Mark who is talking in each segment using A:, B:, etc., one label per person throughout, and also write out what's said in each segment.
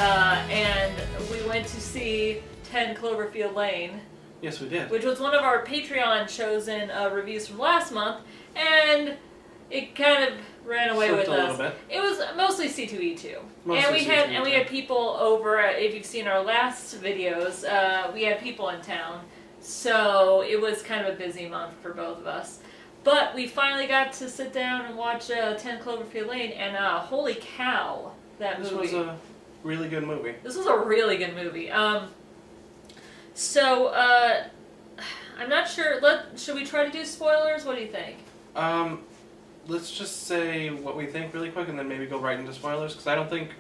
A: and we went to see 10 Cloverfield Lane.
B: Yes, we did.
A: Which was one of our Patreon chosen reviews from last month, and it kind of ran away with us.
B: A little bit.
A: It was mostly C2E2.
B: Mostly
A: And we had people over, if you've seen our last videos, we had people in town. So it was kind of a busy month for both of us. But we finally got to sit down and watch 10 Cloverfield Lane, and holy cow, that movie.
B: This was a really good movie.
A: This was a really good movie. So, I'm not sure. Should we try to do spoilers? What do you think?
B: Let's just say what we think really quick and then maybe go right into spoilers, because I don't think...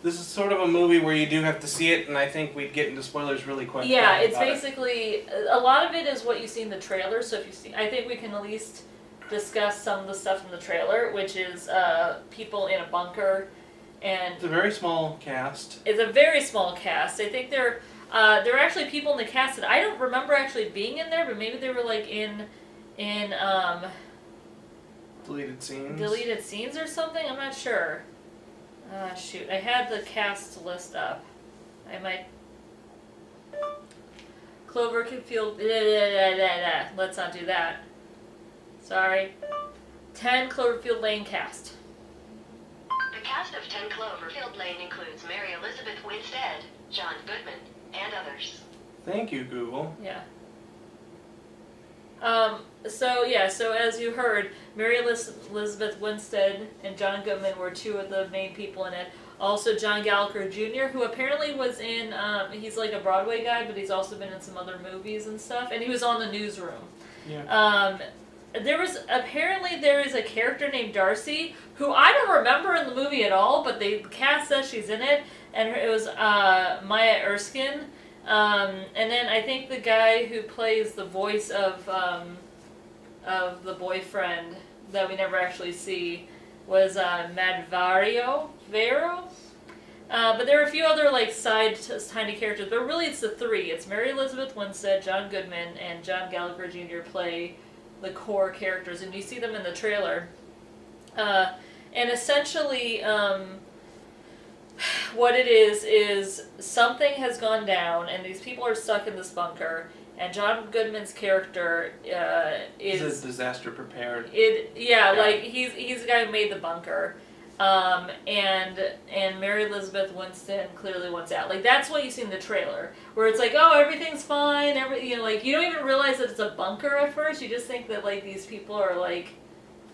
B: This is sort of a movie where you do have to see it, and I think we'd get into spoilers really quick.
A: Yeah, it's basically... A lot of it is what you see in the trailer, so if you see... I think we can at least discuss some of the stuff in the trailer, which is people in a bunker, and...
B: It's a very small cast.
A: It's a very small cast. I think there are actually people in the cast that I don't remember actually being in there, but maybe they were like in
B: deleted scenes.
A: Deleted scenes or something? I'm not sure. Shoot, I had the cast list up. I might... Cloverfield... Let's not do that. Sorry. 10 Cloverfield Lane cast.
C: The cast of 10 Cloverfield Lane includes Mary Elizabeth Winstead, John Goodman, and others.
B: Thank you, Google.
A: Yeah. So as you heard, Mary Elizabeth Winstead and John Goodman were two of the main people in it. Also, John Gallagher Jr., who apparently was in, he's like a Broadway guy, but he's also been in some other movies and stuff, and he was on The Newsroom.
B: Yeah.
A: There is a character named Darcy, who I don't remember in the movie at all, but the cast says she's in it, and it was Maya Erskine. And then I think the guy who plays the voice of the boyfriend that we never actually see was Vero. But there are a few other like side tiny characters, but really it's the three. It's Mary Elizabeth Winstead, John Goodman, and John Gallagher Jr. play the core characters, and you see them in the trailer. And essentially, what it is something has gone down, and these people are stuck in this bunker, and John Goodman's character is
B: a disaster prepared.
A: Like he's the guy who made the bunker, and Mary Elizabeth Winstead clearly wants out. Like that's what you see in the trailer, where it's like, oh, everything's fine, like you don't even realize that it's a bunker at first. You just think that like these people are like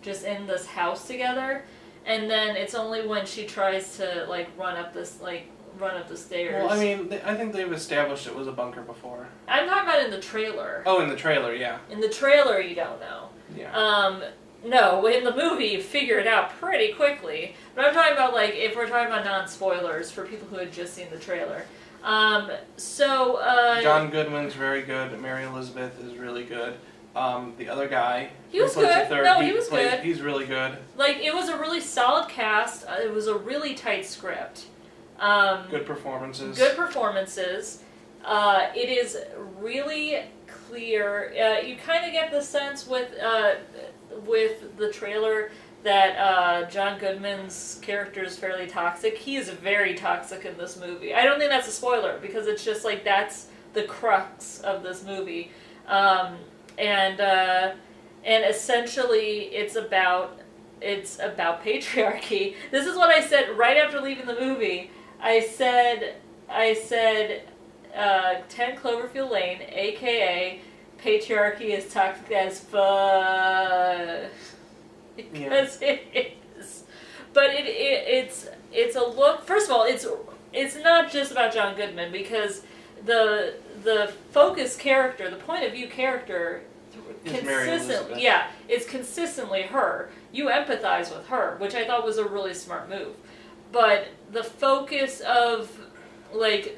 A: just in this house together. And then it's only when she tries to like run up the stairs.
B: Well, I mean, I think they've established it was a bunker before.
A: I'm talking about in the trailer.
B: Oh, in the trailer, yeah.
A: In the trailer, you don't know.
B: Yeah.
A: No, in the movie, you figure it out pretty quickly. But I'm talking about like if we're talking about non-spoilers for people who had just seen the trailer.
B: John Goodman's very good. Mary Elizabeth is really good. The other guy,
A: he was good. He was good.
B: He's really good.
A: Like it was a really solid cast. It was a really tight script.
B: Good performances.
A: It is really clear. You kind of get the sense with the trailer that John Goodman's character is fairly toxic. He is very toxic in this movie. I don't think that's a spoiler because it's just like that's the crux of this movie. And essentially it's about patriarchy. This is what I said right after leaving the movie. I said 10 Cloverfield Lane, aka patriarchy is toxic as fuck. Because it is. But it's a look. First of all, it's not just about John Goodman because the focus character, the point of view character, it's consistently her. You empathize with her, which I thought was a really smart move. But the focus of like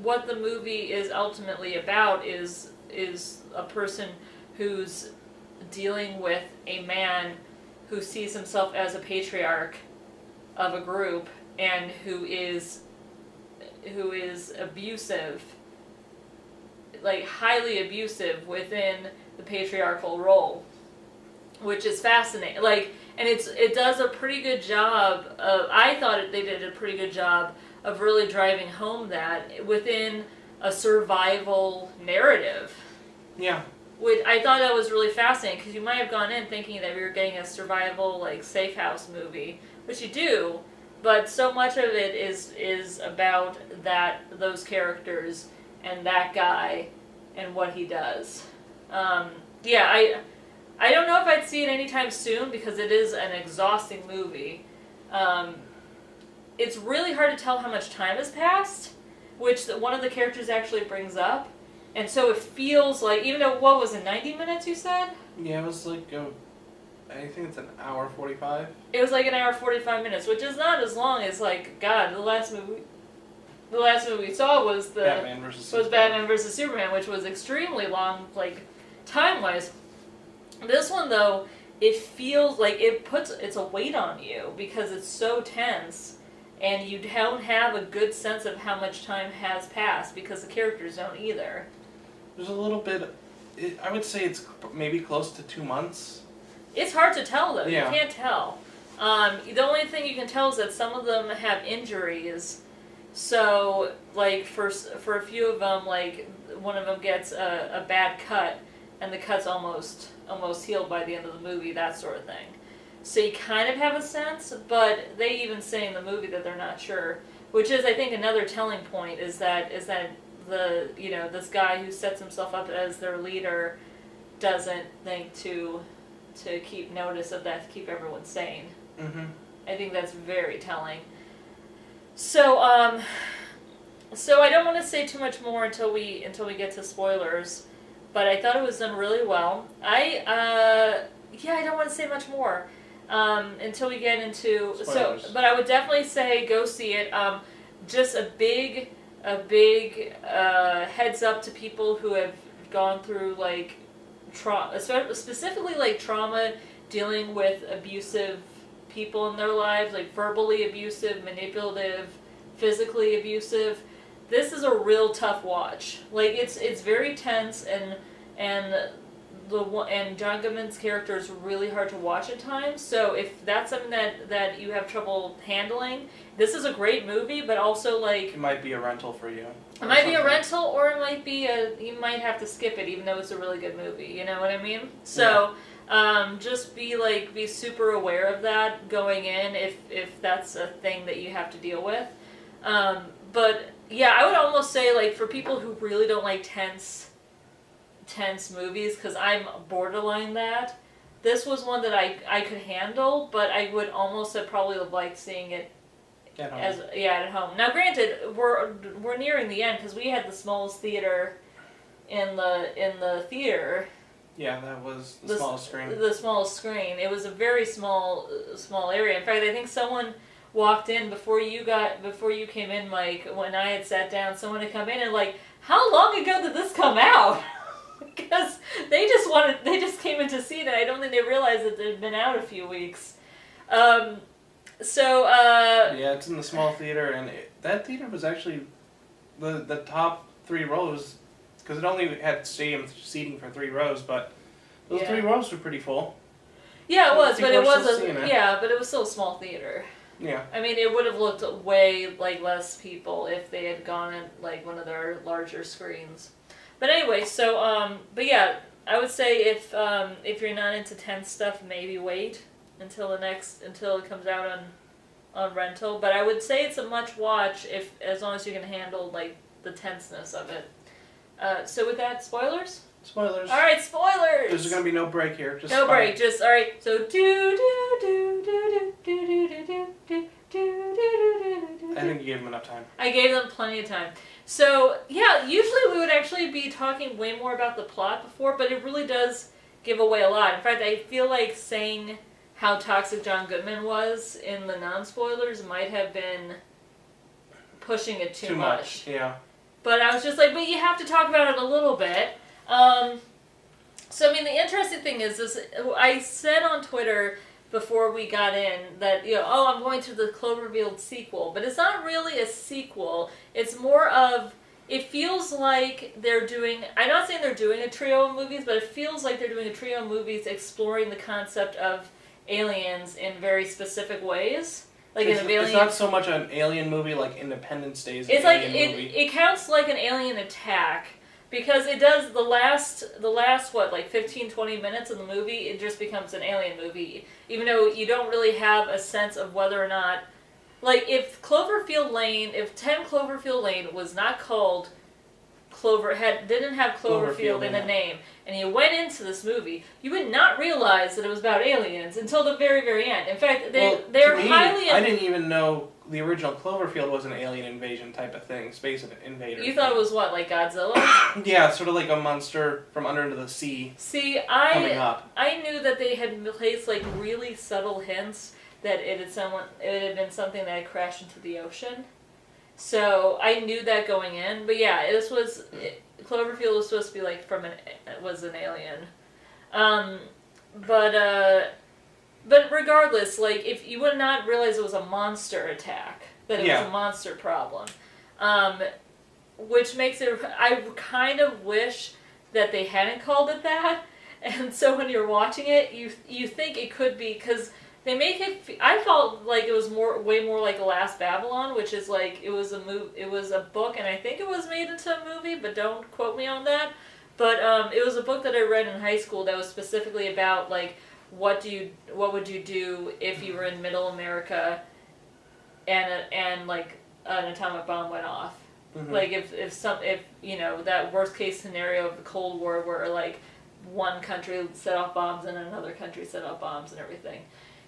A: what the movie is ultimately about is a person who's dealing with a man who sees himself as a patriarch of a group and who is abusive, like highly abusive within the patriarchal role, which is fascinating. Like, and it does a pretty good job of. I thought they did a pretty good job really driving home that within a survival narrative.
B: Yeah.
A: Which I thought that was really fascinating, because you might have gone in thinking that we were getting a survival, like, safe house movie, which you do, but so much of it is about those characters and that guy and what he does. I don't know if I'd see it anytime soon, because it is an exhausting movie. It's really hard to tell how much time has passed, which one of the characters actually brings up. And so it feels like, even though, what was it, 90 minutes you said?
B: Yeah, it was like, I think it's an hour 45.
A: It was like an hour 45 minutes, which is not as long as, like, God, the last movie we saw was
B: Batman
A: versus Superman, which was extremely long, like, time-wise. This one, though, it feels like it's a weight on you, because it's so tense, and you don't have a good sense of how much time has passed, because the characters don't either.
B: There's a little bit, I would say it's maybe close to 2 months.
A: It's hard to tell, though.
B: Yeah.
A: You can't tell. The only thing you can tell is that some of them have injuries. So, like, for a few of them, like, one of them gets a bad cut, and the cut's almost healed by the end of the movie, that sort of thing. So you kind of have a sense, but they even say in the movie that they're not sure. Which is, I think, another telling point, is that this guy who sets himself up as their leader doesn't think to keep notice of that, to keep everyone sane.
B: Mm-hmm.
A: I think that's very telling. So I don't want to say too much more until we get to spoilers, but I thought it was done really well. I don't want to say much more until we get into
B: spoilers.
A: But I would definitely say go see it. Just a big heads up to people who have gone through, like, trauma, specifically, like, trauma dealing with abusive people in their lives, like verbally abusive, manipulative, physically abusive. This is a real tough watch. Like, it's very tense, and John Goodman's character is really hard to watch at times. So if that's something that you have trouble handling, this is a great movie, but also, like,
B: It might be a rental for you.
A: It might be a rental, or it might be you might have to skip it, even though it's a really good movie. You know what I mean? So, just be super aware of that going in, if that's a thing that you have to deal with. But yeah, I would almost say, like, for people who really don't like tense movies, because I'm borderline that, this was one that I could handle, but I would almost have probably liked seeing it
B: At home.
A: at home. Now, granted, we're nearing the end, because we had the smallest theater in the theater.
B: Yeah, that was the smallest screen.
A: The smallest screen. It was a very small area. In fact, I think someone walked in before you came in, Mike. When I had sat down, someone had come in and, like, how long ago did this come out? Because they just came in to see it, and I don't think they realized that it had been out a few weeks. Yeah,
B: it's in the small theater, and that theater was actually the top 3 rows, because it only had stadium seating for 3 rows, but those 3 rows were pretty full.
A: Yeah, it was, but it was
B: but
A: it was still a small theater.
B: Yeah.
A: I mean, it would have looked way, like, less people if they had gone in, like, one of their larger screens. But anyway, but yeah, I would say if you're not into tense stuff, maybe wait until it comes out on rental. But I would say it's a much watch as long as you can handle, like, the tenseness of it. So with that, spoilers?
B: Spoilers.
A: All right, spoilers.
B: There's going to be no break here. Just
A: no
B: fine.
A: break. Just all right. So do.
B: I think you gave them enough time.
A: I gave them plenty of time. So yeah, usually we would actually be talking way more about the plot before, but it really does give away a lot. In fact, I feel like saying how toxic John Goodman was in the non-spoilers might have been pushing it too much.
B: Yeah.
A: But I was just like, but you have to talk about it a little bit. So, I mean, the interesting thing is I said on Twitter before we got in that, I'm going to the Cloverfield sequel. But it's not really a sequel. It's more of, it feels like they're doing, I'm not saying they're doing a trio of movies, but it feels like they're doing a trio of movies exploring the concept of aliens in very specific ways. Like
B: it's,
A: an alien.
B: It's not so much an alien movie like Independence Day is an
A: It's like
B: alien movie.
A: it counts like an alien attack because it does the last what, like 15-20 minutes of the movie, it just becomes an alien movie, even though you don't really have a sense of whether or not, like, if 10 Cloverfield Lane was not called didn't have Cloverfield in the name, and you went into this movie, you would not realize that it was about aliens until the very, very end. In fact, they're highly...
B: I didn't even know the original Cloverfield was an alien invasion type of thing, space invader.
A: You thought it was what, like Godzilla?
B: Yeah, sort of like a monster from under the sea.
A: See,
B: coming up.
A: I knew that they had placed like really subtle hints that it had been something that had crashed into the ocean. So I knew that going in, but yeah, Cloverfield was supposed to be like was an alien, but regardless, like if you would not realize it was a monster attack, that it was a monster problem, which makes it. I kind of wish that they hadn't called it that, and so when you're watching it, you think it could be because. They make it. I felt like it was way more like The Last Babylon, which is like it was a book, and I think it was made into a movie, but don't quote me on that. But it was a book that I read in high school that was specifically about like what would you do if you were in Middle America, and like an atomic bomb went off, like if that worst case scenario of the Cold War where like one country set off bombs and another country set off bombs and everything.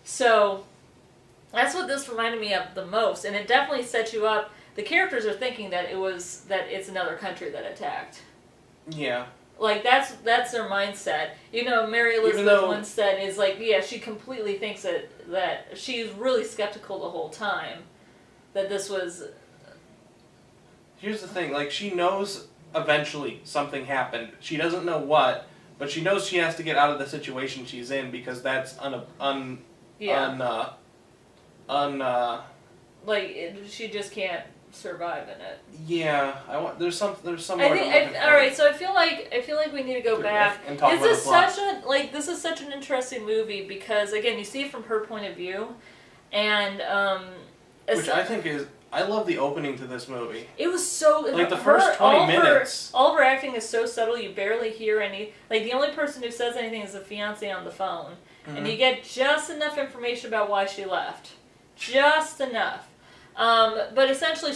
A: So, that's what this reminded me of the most, and it definitely set you up. The characters are thinking that it's another country that attacked.
B: Yeah.
A: Like, that's their mindset. Mary Elizabeth Winstead is like, yeah, she completely thinks that she's really skeptical the whole time that this was...
B: Here's the thing, like, she knows eventually something happened. She doesn't know what, but she knows she has to get out of the situation she's in because that's
A: she just can't survive in it.
B: Yeah, there's some.
A: All right, so I feel like we need to go back.
B: And talk about the plot.
A: This is such an interesting movie because again, you see it from her point of view, and
B: which I think is. I love the opening to this movie.
A: It was so...
B: Like, the first 20 minutes.
A: All of her acting is so subtle, you barely hear any... Like, the only person who says anything is the fiancé on the phone. Mm-hmm. And you get just enough information about why she left. Just enough. But essentially,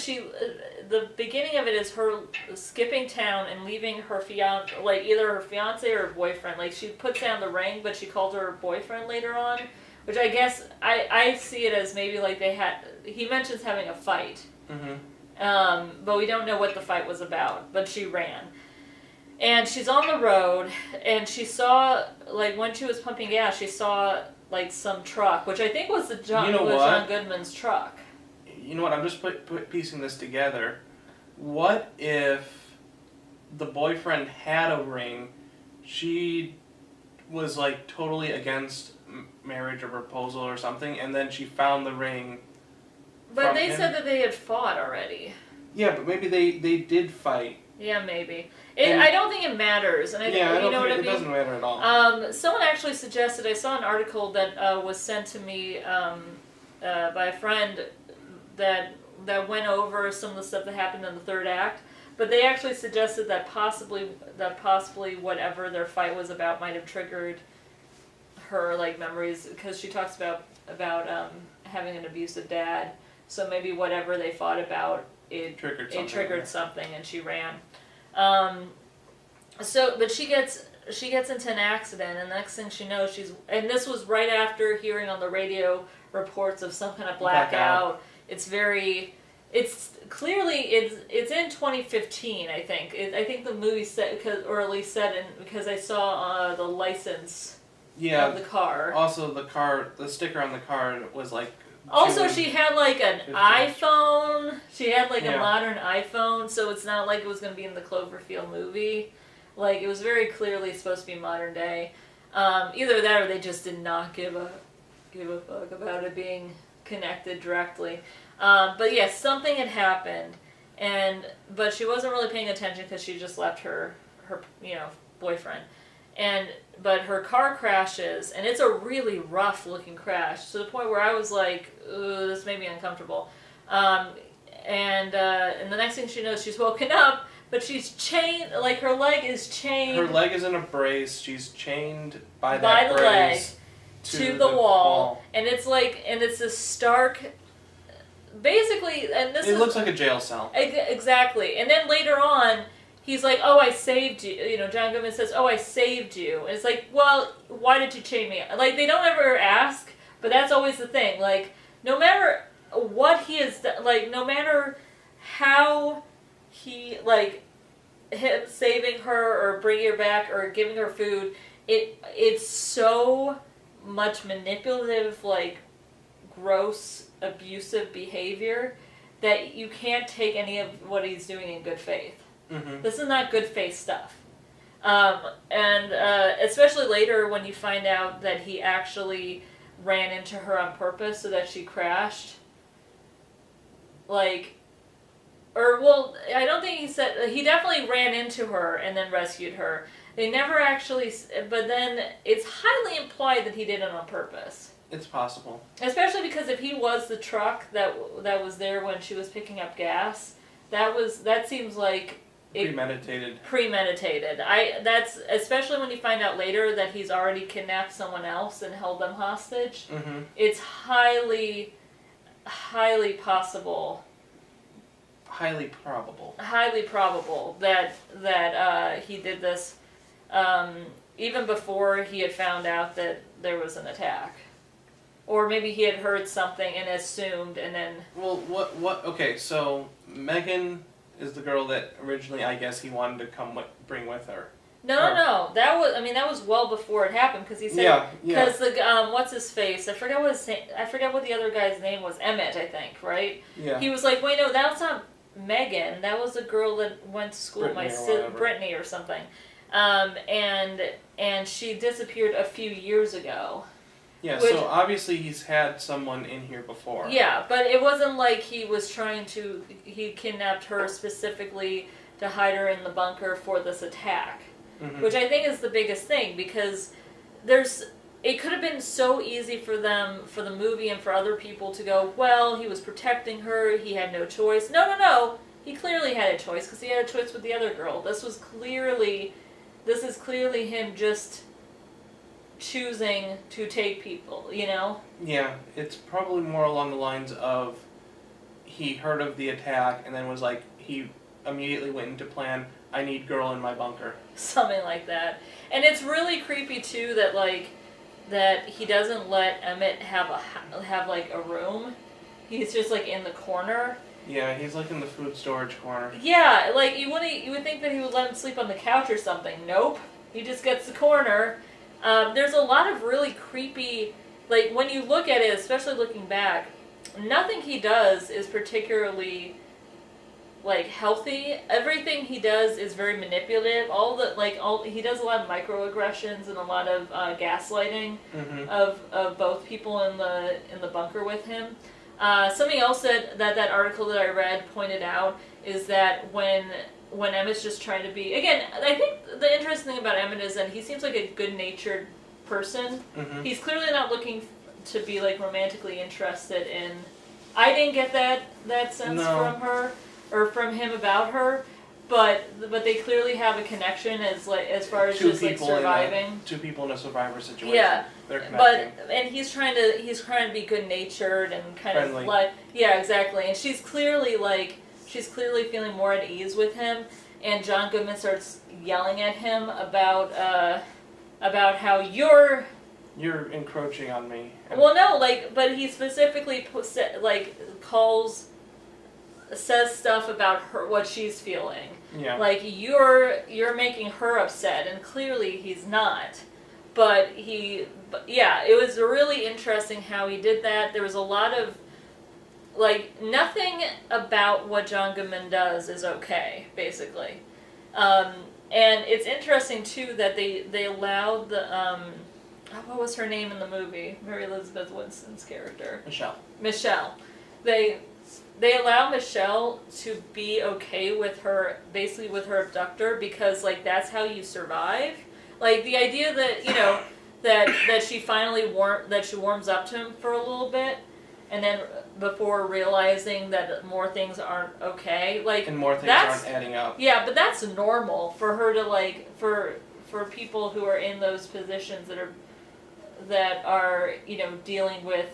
A: the beginning of it is her skipping town and leaving her fiancé... Like, either her fiancé or her boyfriend. Like, she puts down the ring, but she calls her boyfriend later on. Which I guess, I see it as maybe like he mentions having a fight. Mm-hmm. But we don't know what the fight was about. But she ran. And she's on the road, and she saw, like, when she was pumping gas, she saw, like, some truck, which I think was John Goodman's truck.
B: You know what, I'm just piecing this together. What if the boyfriend had a ring, she was, like, totally against marriage or proposal or something, and then she found the ring.
A: But they said that they had fought already.
B: Yeah, but maybe they did fight.
A: Yeah, maybe. I don't think it matters. And
B: it doesn't matter at all.
A: Someone actually suggested, I saw an article that was sent to me by a friend that went over some of the stuff that happened in the third act, but they actually suggested that possibly whatever their fight was about might have triggered her like memories, because she talks about having an abusive dad, so maybe whatever they fought about it triggered something and she ran. But she gets into an accident, and the next thing she knows, and this was right after hearing on the radio reports of some kind of blackout. It's clearly in 2015, I think. I think the movie said, because I saw the license.
B: Yeah,
A: of the car.
B: Also, the sticker on the car was like...
A: Also, she had like an iPhone. She had like a modern iPhone, so it's not like it was going to be in the Cloverfield movie. Like, it was very clearly supposed to be modern day. Either that or they just did not give a fuck about it being connected directly. But yes, something had happened, but she wasn't really paying attention because she just left her boyfriend. And her car crashes, and it's a really rough looking crash to the point where I was like, "Ooh, this made me uncomfortable." And the next thing she knows, she's woken up, but she's chained, like her leg is chained.
B: Her leg is in a brace. She's chained by
A: the leg
B: brace
A: to the wall, and it's like, and it's this stark. Basically, and this
B: it looks like a jail cell.
A: Exactly, and then later on, he's like, "Oh, I saved you." You know, John Goodman says, "Oh, I saved you." And it's like, well, why did you chain me? Like, they don't ever ask, but that's always the thing. Like, no matter what he has done, like, no matter how he, like, him saving her or bringing her back or giving her food, it's so much manipulative, like, gross, abusive behavior that you can't take any of what he's doing in good faith.
B: Mm-hmm.
A: This is not good faith stuff. And especially later when you find out that he actually ran into her on purpose so that she crashed. Like, or, well, I don't think he said, he definitely ran into her and then rescued her. They never actually, but then it's highly implied that he did it on purpose.
B: It's possible. Especially
A: because if he was the truck that was there when she was picking up gas, that seems like Premeditated. That's especially when you find out later that he's already kidnapped someone else and held them hostage.
B: Mm-hmm.
A: It's highly possible.
B: Highly probable.
A: Highly probable that he did this even before he had found out that there was an attack. Or maybe he had heard something and assumed, and then...
B: Well, what... Okay, so Megan is the girl that originally, I guess, he wanted to bring with her.
A: No. That was well before it happened, because he said... Because the what's his face? I forget what the other guy's name was. Emmett, I think, right?
B: Yeah.
A: He was like, wait, no, that's not Megan. That was the girl that went to school with Brittany or something. And she disappeared a few years ago.
B: Yeah, so obviously he's had someone in here before.
A: Yeah, but it wasn't like he kidnapped her specifically to hide her in the bunker for this attack. Mm-hmm. Which I think is the biggest thing, because it could have been so easy for the movie and for other people to go, well, he was protecting her, he had no choice. No, he clearly had a choice, because he had a choice with the other girl. This is clearly him just choosing to take people, you know?
B: Yeah, it's probably more along the lines of he heard of the attack and then was like, he immediately went into plan, I need girl in my bunker.
A: Something like that. And it's really creepy too that he doesn't let Emmett have a room. He's just like in the corner.
B: Yeah, he's like in the food storage corner.
A: Yeah, like you would think that he would let him sleep on the couch or something. Nope. He just gets the corner. There's a lot of really creepy, like, when you look at it, especially looking back, nothing he does is particularly, like, healthy. Everything he does is very manipulative. He does a lot of microaggressions and a lot of gaslighting
B: mm-hmm.
A: of both people in the bunker with him. Something else that article that I read pointed out is that when Emmett's just trying to be... Again, I think the interesting thing about Emmett is that he seems like a good-natured person.
B: Mm-hmm.
A: He's clearly not looking to be, like, romantically interested in... I didn't get that sense from her, or from him about her, but they clearly have a connection as far as just, like, surviving.
B: Two people in a survivor situation.
A: Yeah.
B: They're connecting.
A: And he's trying to be good-natured and kind
B: friendly.
A: of, like... Yeah, exactly. And she's clearly feeling more at ease with him, and John Goodman starts yelling at him about how you're
B: encroaching on me.
A: Well, no, but he specifically says stuff about her, what she's feeling.
B: Yeah.
A: Like, you're making her upset, and clearly he's not. But it was really interesting how he did that. There was a lot of, like, nothing about what John Goodman does is okay, basically. And it's interesting, too, that they allowed the, what was her name in the movie? Mary Elizabeth Winston's character. Michelle. They allow Michelle to be okay with her, basically with her abductor, because, like, that's how you survive. Like the idea that that she finally warms up to him for a little bit, and then before realizing that more things aren't okay, like
B: and more things aren't adding up.
A: Yeah, but that's normal for her to like for people who are in those positions that are dealing with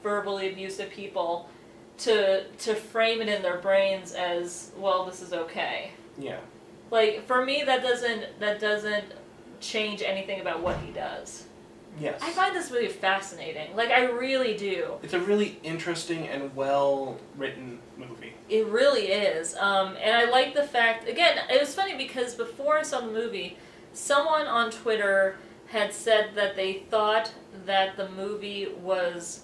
A: verbally abusive people to frame it in their brains as, well, this is okay.
B: Yeah.
A: Like for me, that doesn't change anything about what he does.
B: Yes.
A: I find this movie fascinating. Like, I really do.
B: It's a really interesting and well-written movie.
A: It really is. And I like the fact, again, it was funny because before I saw the movie, someone on Twitter had said that they thought that the movie was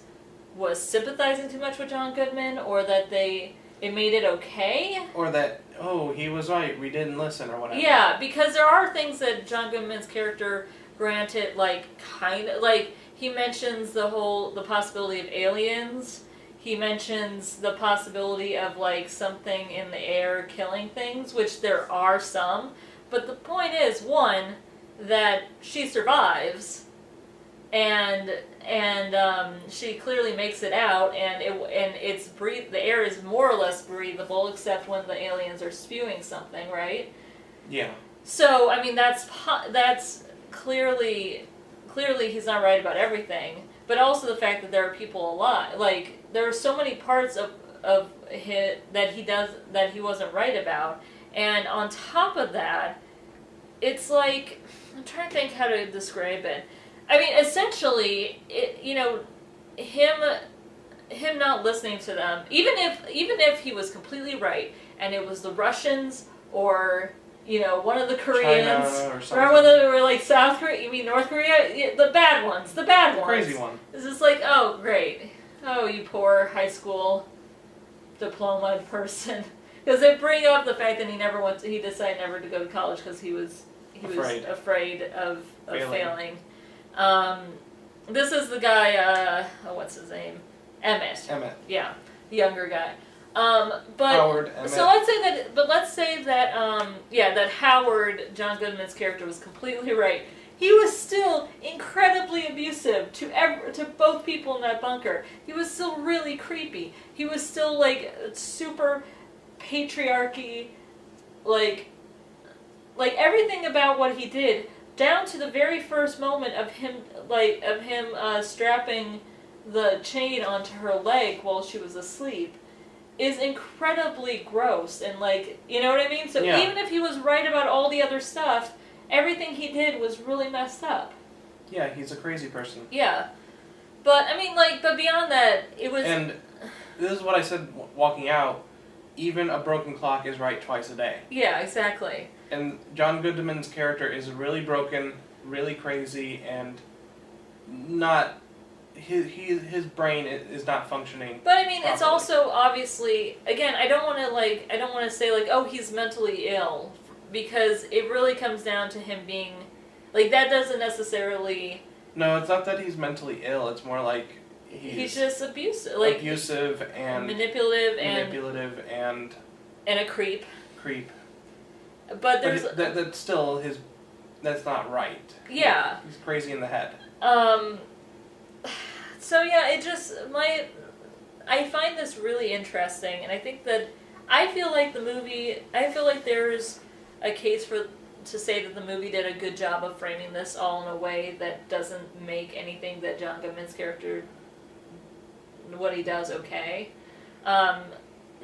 A: sympathizing too much with John Goodman, or that it made it okay.
B: Or that, oh, he was right, we didn't listen, or whatever.
A: Yeah, because there are things that John Goodman's character, granted, like, kind of, like, he mentions the possibility of aliens. He mentions the possibility of, like, something in the air killing things, which there are some. But the point is, one, that she survives, and she clearly makes it out, and the air is more or less breathable, except when the aliens are spewing something, right?
B: Yeah.
A: So I mean that's clearly he's not right about everything, but also the fact that there are people alive. Like there are so many parts of his that he wasn't right about, and on top of that, it's like, I'm trying to think how to describe it. I mean, essentially, him not listening to them, even if he was completely right, and it was the Russians or one of the Koreans, or whether they were like South Korea, you mean North Korea, the bad ones,
B: crazy one.
A: It's just like, oh great, oh you poor high school diploma person, because they bring up the fact that he decided never to go to college because he was afraid of failing. This is the guy, what's his name? Emmett. Yeah, the younger guy. But
B: Howard Emmett.
A: So let's say that that Howard, John Goodman's character, was completely right. He was still incredibly abusive to both people in that bunker. He was still really creepy. He was still like super patriarchy, like everything about what he did, down to the very first moment of him strapping the chain onto her leg while she was asleep, is incredibly gross, and you know what I mean? So
B: yeah.
A: Even if he was right about all the other stuff, everything he did was really messed up.
B: Yeah, he's a crazy person.
A: Yeah. But I mean, but beyond that, it was...
B: And this is what I said walking out, even a broken clock is right twice a day.
A: Yeah, exactly.
B: And John Goodman's character is really broken, really crazy, and not... His brain is not functioning. But I mean, properly.
A: It's also obviously, again, I don't want to say oh, he's mentally ill, because it really comes down to him being that doesn't necessarily.
B: No, it's not that he's mentally ill. It's more like
A: he's just abusive,
B: abusive and
A: manipulative
B: and
A: a creep.
B: But there's that's still that's not right.
A: Yeah,
B: he's crazy in the head.
A: So yeah, I find this really interesting, and I think that I feel like there's a case to say that the movie did a good job of framing this all in a way that doesn't make anything that John Goodman's character, what he does, okay.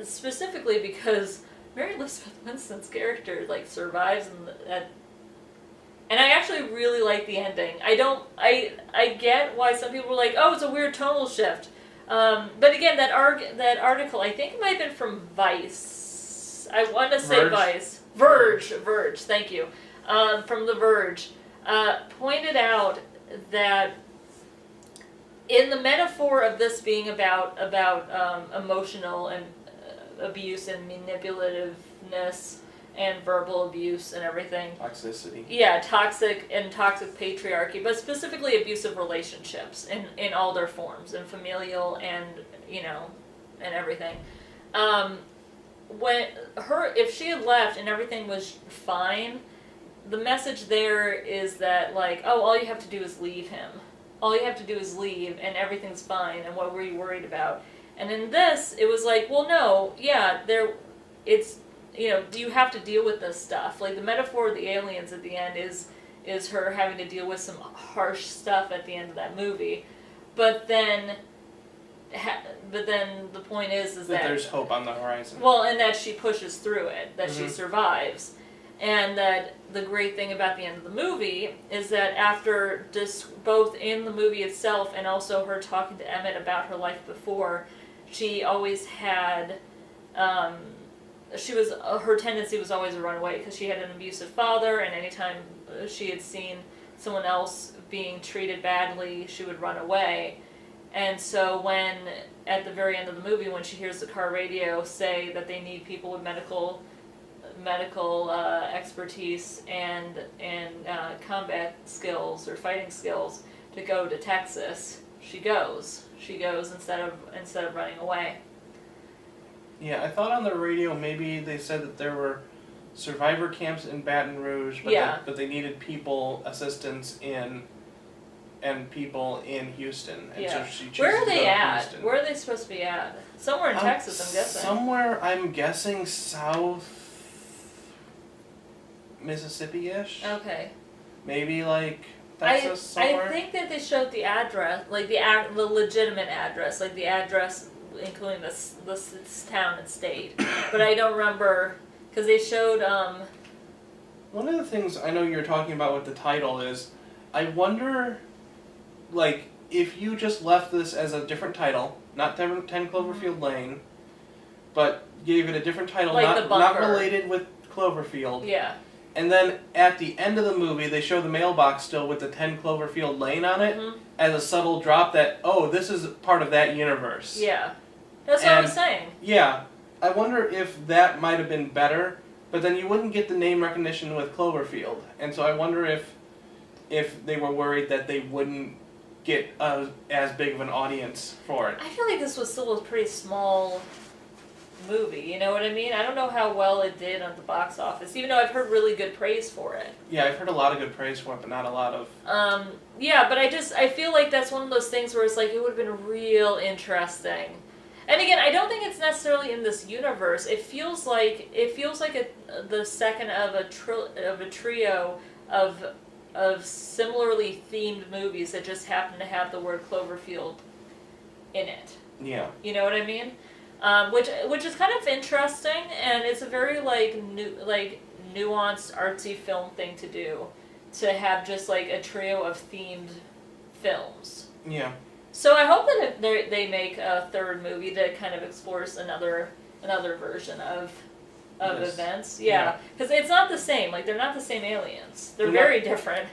A: Specifically because Mary Elizabeth Winstead's character survives and I actually really like the ending. I get why some people were like, oh, it's a weird tonal shift. But again, that article, I think it might have been from Vice. I want to say Vice. Verge, thank you. From The Verge, pointed out that in the metaphor of this being about emotional and abuse and manipulativeness and verbal abuse and everything.
B: Toxicity. Yeah,
A: toxic patriarchy, but specifically abusive relationships in all their forms, and familial and and everything. If she had left and everything was fine, the message there is that, like, oh, all you have to do is leave him. All you have to do is leave, and everything's fine, and what were you worried about? And in this, it was like, well, no, yeah, it's, you know, do you have to deal with this stuff? Like, the metaphor of the aliens at the end is her having to deal with some harsh stuff at the end of that movie. But then the point is that
B: there's hope on the horizon.
A: Well, and that she pushes through it, that she survives. And that the great thing about the end of the movie is that after both in the movie itself and also her talking to Emmett about her life before, she always had, her tendency was always to run away because she had an abusive father, and anytime she had seen someone else being treated badly, she would run away. And so when, at the very end of the movie, when she hears the car radio say that they need people with medical expertise and combat skills or fighting skills to go to Texas, she goes instead of running away.
B: Yeah, I thought on the radio maybe they said that there were survivor camps in Baton Rouge, but they needed assistance and people in Houston. And so she chooses
A: Where are they
B: to go to
A: at?
B: Houston.
A: Where are they supposed to be at? Somewhere in Texas, I'm guessing.
B: Somewhere, I'm guessing south Mississippi-ish.
A: Okay.
B: Maybe like Texas somewhere.
A: I think that they showed the address, like the legitimate address, like the address including this town and state. But I don't remember, because they showed...
B: One of the things I know you're talking about with the title is, I wonder, like, if you just left this as a different title, not 10 Cloverfield Lane, but gave it a different title,
A: like
B: not related with Cloverfield.
A: Yeah.
B: And then at the end of the movie, they show the mailbox still with the 10 Cloverfield Lane on it as a subtle drop that, oh, this is part of that universe.
A: Yeah. That's what I was saying.
B: Yeah. I wonder if that might have been better, but then you wouldn't get the name recognition with Cloverfield. And so I wonder if they were worried that they wouldn't get as big of an audience for it.
A: I feel like this was still a pretty small movie, you know what I mean? I don't know how well it did at the box office, even though I've heard really good praise for it.
B: Yeah, I've heard a lot of good praise for it, but not a lot of...
A: Yeah, but I feel like that's one of those things where it's like, it would have been real interesting. And again, I don't think it's necessarily in this universe. It feels like the second of a trio of similarly themed movies that just happen to have the word Cloverfield in it.
B: Yeah.
A: You know what I mean? Which is kind of interesting, and it's a very nuanced, artsy film thing to do, to have just like a trio of themed films.
B: Yeah.
A: So I hope that they make a third movie that kind of explores another version of events. Yeah, because it's not the same. Like, they're not the same aliens. They're very different.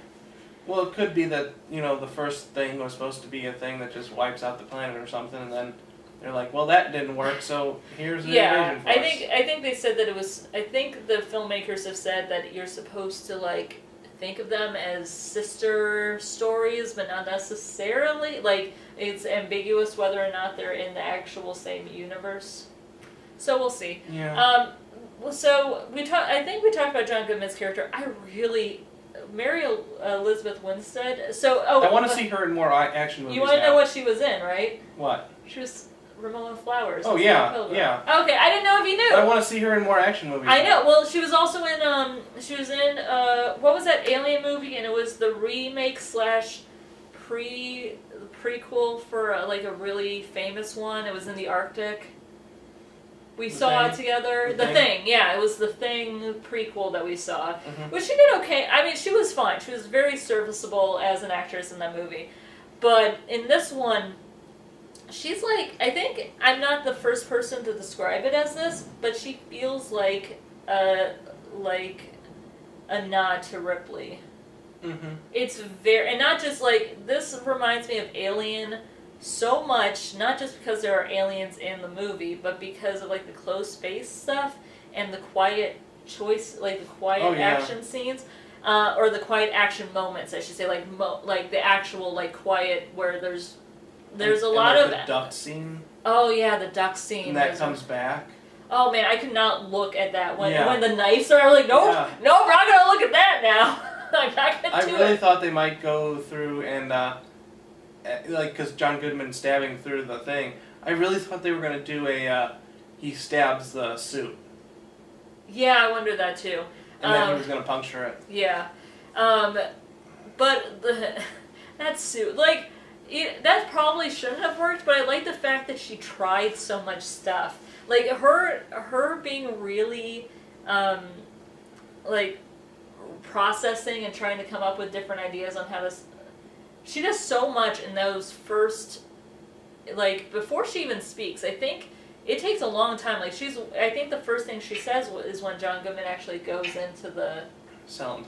B: Well, it could be that, you know, the first thing was supposed to be a thing that just wipes out the planet or something, and then they're like, well, that didn't work, so here's an invasion force.
A: I think they said that it was... I think the filmmakers have said that you're supposed to, like, think of them as sister stories, but not necessarily. Like, it's ambiguous whether or not they're in the actual same universe. So we'll see.
B: Yeah.
A: So I think we talked about John Goodman's character. Mary Elizabeth Winstead.
B: I want to see her in more action movies.
A: You want to know what she was in, right?
B: What?
A: She was Ramona Flowers.
B: Oh yeah, yeah.
A: Okay, I didn't know if you knew.
B: I want to see her in more action movies.
A: I know. Well, she was also in. What was that Alien movie? And it was the remake / prequel for a really famous one. It was in the Arctic. We saw it together. The Thing, yeah. It was the Thing prequel that we saw. Mm-hmm. Which she did okay. I mean, she was fine. She was very serviceable as an actress in that movie. But in this one, she's like, I think I'm not the first person to describe it as this, but she feels like a nod to Ripley. Mm-hmm. It's very, and not just like, this reminds me of Alien so much, not just because there are aliens in the movie, but because of like the closed space stuff and the quiet choice, like the quiet action scenes, or the quiet action moments, I should say, like the actual like quiet where there's a lot of
B: the duck scene.
A: Oh yeah, the duck scene.
B: And that comes back.
A: Oh man, I could not look at that when
B: Yeah.
A: when the knives are like, nope,
B: Yeah.
A: nope, we're not gonna look at that now. I'm not gonna
B: I
A: do
B: really
A: it.
B: thought they might go through and, like, because John Goodman stabbing through the thing, I really thought they were going to do he stabs the suit.
A: Yeah, I wondered that too.
B: And then he was going to puncture it.
A: Yeah, but that suit, like, that probably shouldn't have worked. But I like the fact that she tried so much stuff. Like her being really, like, processing and trying to come up with different ideas on how to. She does so much in those first, like, before she even speaks. I think it takes a long time. Like, I think the first thing she says is when John Goodman actually goes into the
B: Cell and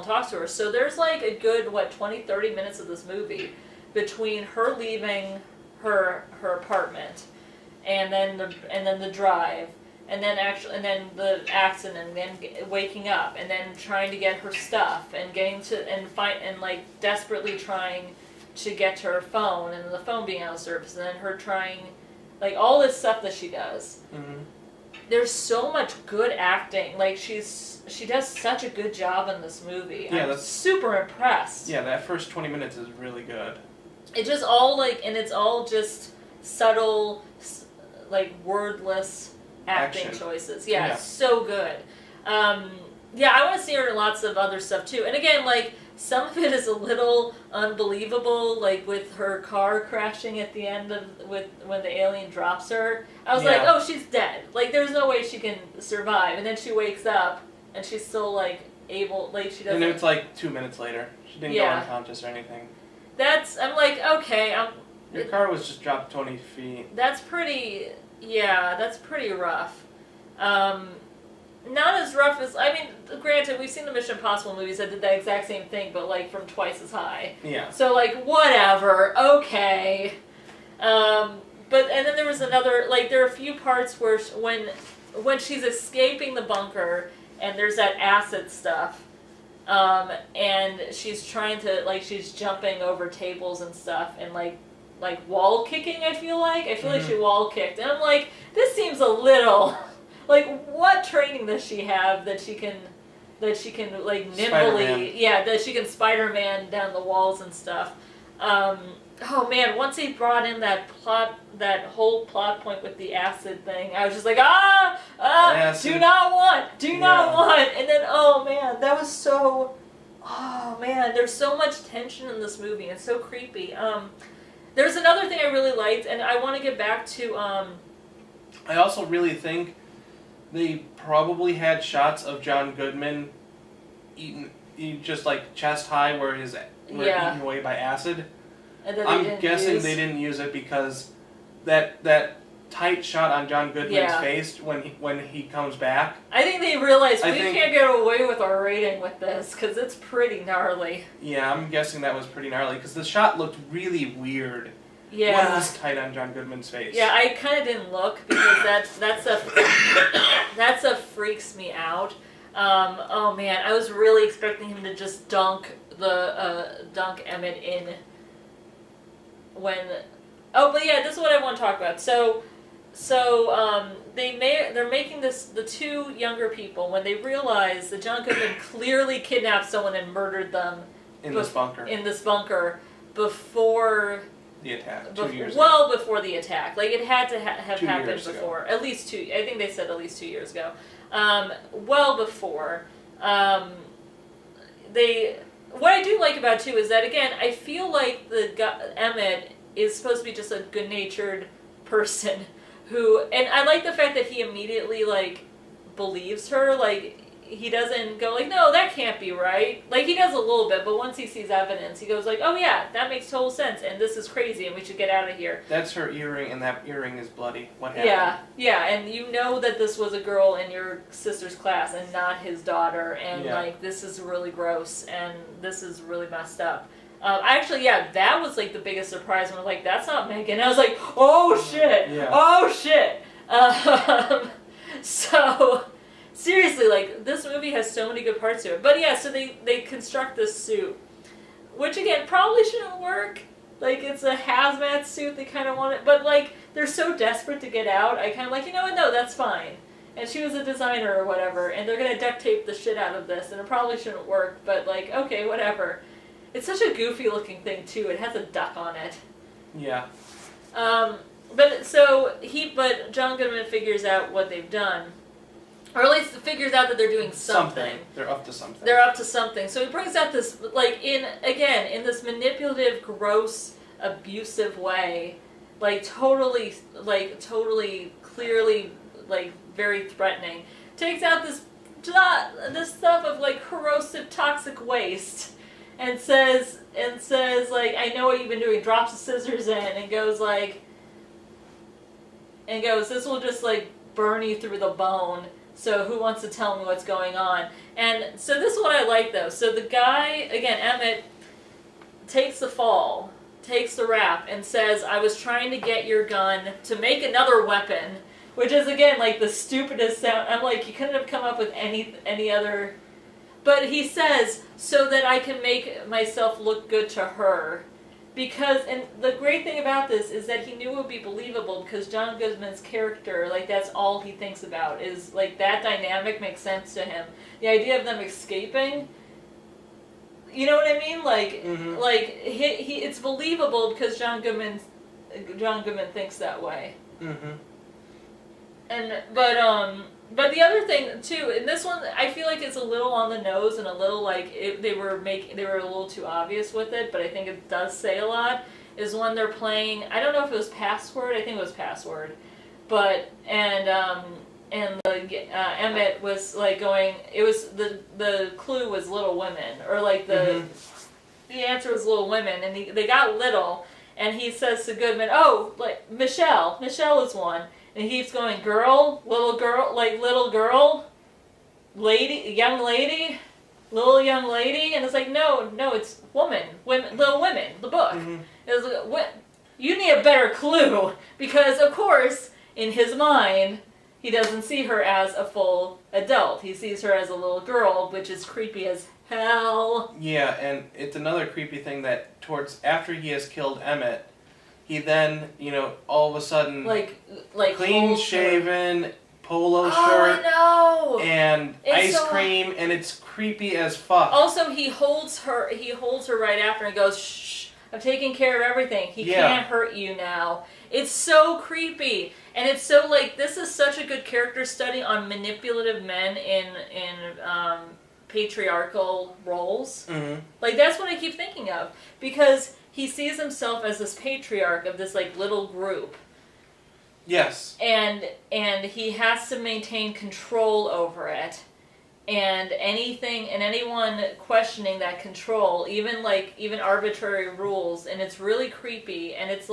B: talks
A: to her. So there's like a good 20-30 minutes of this movie between her leaving her apartment and then the drive. And then the accident, and then waking up, and then trying to get her stuff, and getting to and like desperately trying to get to her phone, and the phone being out of service, and then her trying, like, all this stuff that she does.
B: Mm-hmm. There's
A: so much good acting. Like, she does such a good job in this movie.
B: Yeah,
A: I'm super impressed.
B: Yeah, that first 20 minutes is really good.
A: It's just all it's all just subtle, like, wordless acting choices. Yeah, it's so good. Yeah, I want to see her in lots of other stuff too. And again, like, some of it is a little unbelievable, like with her car crashing at the end when the alien drops her. I was like, oh, she's dead. Like, there's no way she can survive. And then she wakes up and she's still, like, able, like, she doesn't.
B: And it's like 2 minutes later. She didn't go unconscious or anything.
A: I'm like, okay.
B: Your car was just dropped 20 feet.
A: That's pretty rough. Not as rough as, I mean, granted, we've seen the Mission Impossible movies that did that exact same thing, but, like, from twice as high.
B: Yeah.
A: So, like, whatever, okay. And then there was another, like, there are a few parts where when she's escaping the bunker, and there's that acid stuff, and she's trying to, like, she's jumping over tables and stuff, and, like wall kicking, I feel like she wall kicked. And I'm like, this seems a little, like, what training does she have that she can like nimbly,
B: Spider-Man.
A: That she can Spider-Man down the walls and stuff. Oh man, once he brought in that whole plot point with the acid thing, I was just like, do not want. And then, oh man, that was so, oh man, there's so much tension in this movie. It's so creepy. There's another thing I really liked, and I want to get back to.
B: I also really think they probably had shots of John Goodman eaten just like chest high, where eaten away by acid.
A: And then
B: I'm guessing they didn't use it because that tight shot on John Goodman's face when he comes back.
A: I think they realized we can't get away with our rating with this because it's pretty gnarly.
B: Yeah, I'm guessing that was pretty gnarly because the shot looked really weird.
A: Yeah.
B: When it was tight on John Goodman's face.
A: Yeah, I kind of didn't look because that stuff freaks me out. Oh man, I was really expecting him to just dunk Emmett in when. Oh, but yeah, this is what I want to talk about. So they're making the two younger people, when they realize that John Goodman clearly kidnapped someone and murdered them
B: in this bunker
A: before
B: the attack 2 years ago.
A: Well, before the attack, like, it had to have
B: 2
A: happened
B: years
A: before.
B: ago.
A: At least 2. I think they said at least 2 years ago. Well before. What I do like about it too is that, again, I feel like Emmett is supposed to be just a good-natured person who, and I like the fact that he immediately, like, believes her. Like, he doesn't go like, no, that can't be right. Like, he does a little bit, but once he sees evidence, he goes like, oh yeah, that makes total sense, and this is crazy, and we should get out of here.
B: That's her earring, and that earring is bloody. What happened?
A: Yeah, and you know that this was a girl in your sister's class and not his daughter, and like, this is really gross, and this is really messed up. That was like the biggest surprise when I was like, that's not Megan. I was like, oh shit, oh shit. So, seriously, like, this movie has so many good parts to it. But yeah, so they construct this suit, which again, probably shouldn't work, Like, it's a hazmat suit, they kind of want it, but, like, they're so desperate to get out, I kind of like, you know what, no, that's fine. And she was a designer or whatever, and they're gonna duct tape the shit out of this, and it probably shouldn't work, but, like, okay, whatever. It's such a goofy looking thing, too. It has a duck on it.
B: Yeah.
A: But John Goodman figures out what they've done. Or at least figures out that they're doing something.
B: They're up to something.
A: They're up to something. So he brings out this, like, in this manipulative, gross, abusive way, totally, clearly, very threatening. Takes out this stuff of, corrosive, toxic waste, and says, I know what you've been doing, drops the scissors in, and goes, this will just, burn you through the bone. So who wants to tell me what's going on? And so this is what I like, though. So the guy, again, Emmett, takes the fall, takes the rap, and says, I was trying to get your gun to make another weapon, which is, again, the stupidest sound. I'm like, you couldn't have come up with any other... But he says, so that I can make myself look good to her. Because, and the great thing about this is that he knew it would be believable because John Goodman's character, that's all he thinks about is, that dynamic makes sense to him. The idea of them escaping, you know what I mean? It's believable because John Goodman thinks that way.
B: Mm-hmm.
A: But the other thing too, in this one, I feel like it's a little on the nose and a little they were a little too obvious with it. But I think it does say a lot. Is when they're playing. I don't know if it was Password. I think it was Password. But Emmett was going. It was the clue was Little Women or the answer was Little Women, and they got little, and he says to Goodman, oh, Michelle is one. And he keeps going, girl, little girl, little girl, lady, young lady, little young lady. And it's no, it's women, Little Women, the book. Mm-hmm. It's you need a better clue. Because, of course, in his mind, he doesn't see her as a full adult. He sees her as a little girl, which is creepy as hell.
B: Yeah, and it's another creepy thing that after he has killed Emmett, he then, all of a sudden, clean shaven, polo shirt, and ice cream, and it's creepy as fuck.
A: Also, he holds her right after and goes, shh, I'm taking care of everything. He can't hurt you now. It's so creepy. And it's so, this is such a good character study on manipulative men in patriarchal roles. Mm-hmm. That's what I keep thinking of. Because he sees himself as this patriarch of this little group.
B: Yes.
A: And he has to maintain control over it. And anyone questioning that control, even arbitrary rules, and it's really creepy, and it's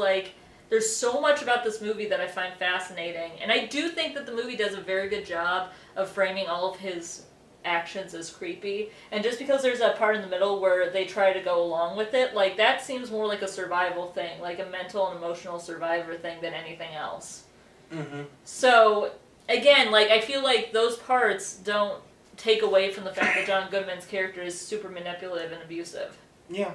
A: there's so much about this movie that I find fascinating. And I do think that the movie does a very good job of framing all of his actions as creepy, and just because there's that part in the middle where they try to go along with it, that seems more like a survival thing, like a mental and emotional survivor thing than anything else. Mm-hmm. So again, I feel like those parts don't take away from the fact that John Goodman's character is super manipulative and abusive.
B: Yeah.